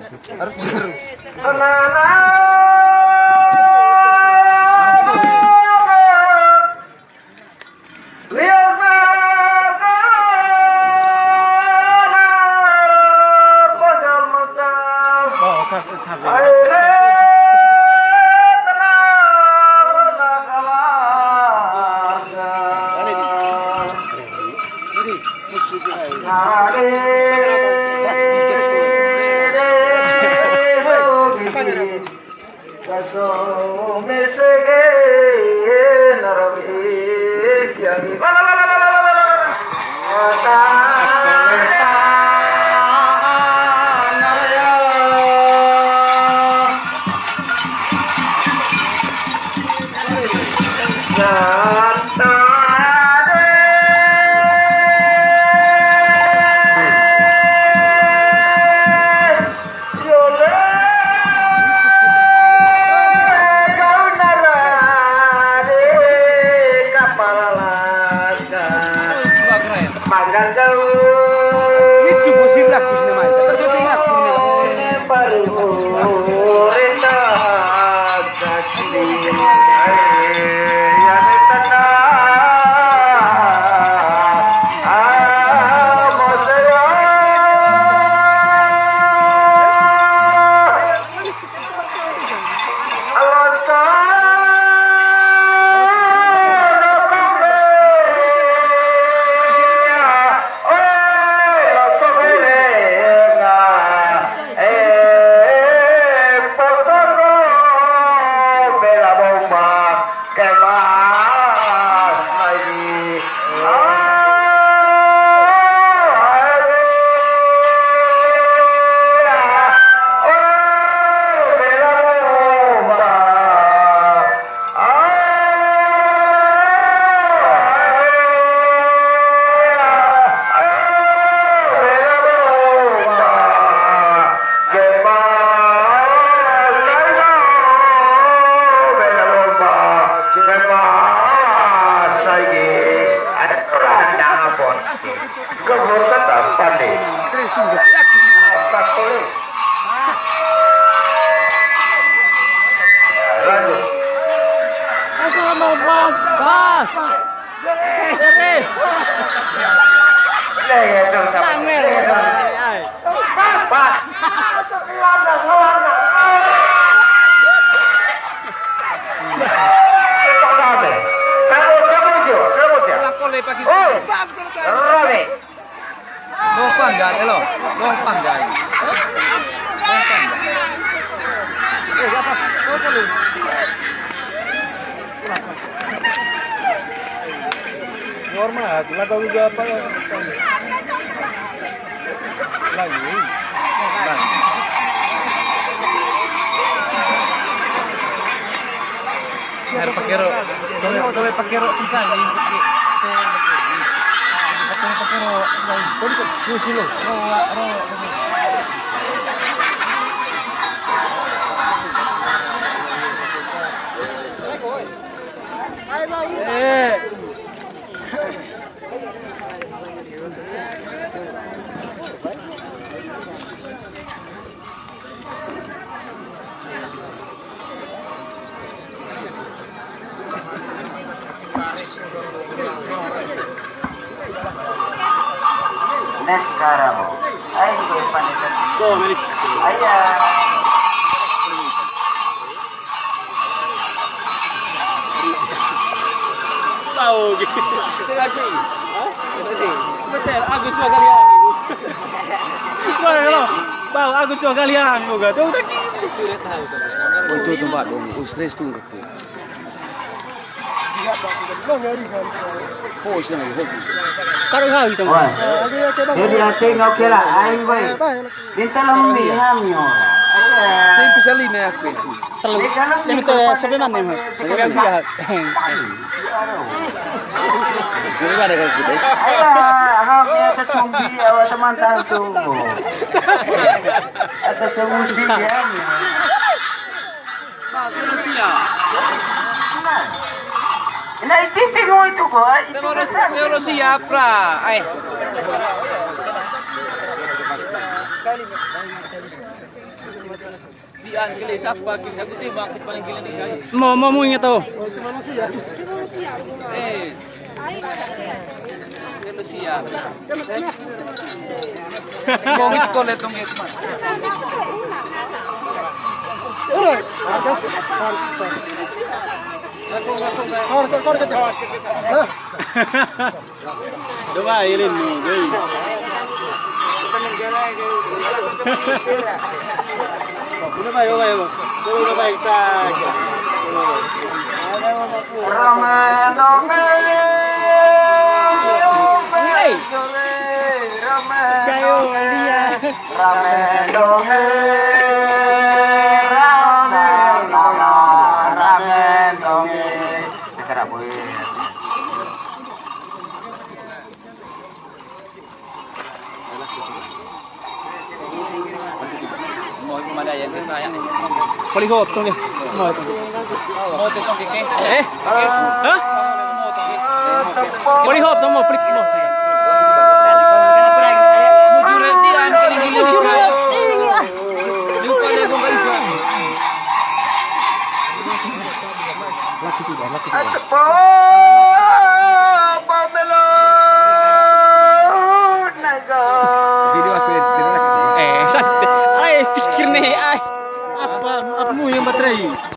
Harus terus. Itu musir lagu sini main. Terjadi lagu Normal, laga juga apa ya? Lagi. Harus pakai rok. Kalau pakai rok bisa nih. Pakai rok. Susu lo. Sekarang, ayo panitia. Ayah. Tahu gitu. Lagi. Hah? Betul, Agus dua kalian. Suara lo. Bau Agus dua kalian juga. Tuh tadi. Oh itu tempat dong, stres tuh. Oh, sini lagi. Taruh hal gitu. Jadi tengok kira, ayo baik. Kita lembi kami orang. Tem bisa lima aku. Terlalu. Yang itu sampai mana nih? Sampai biar. Sini ada kalau kita. Ayah, biasa cumbi awak teman tantu. Ada semusi ya. Nah, itu tengok itu kok. Terus siap lah. Dian kali siapa kini aku tuh bakit paling gila nih guys. Mau ingat tuh. Eh. Manusia. Mau itu kau lihat dong itu mas. Coba ilin nih, guys. Udah baik, udah baik tak. Mau kemana ya kita ya? Paling hot tuh nih. Mau itu. Mau tetong keke? Hah? Paling hot sama pelik lo. Mujur Dian kali gila. Lupa deh gue balik. Video aku santai. Pikir nih, apa mu yang baterai?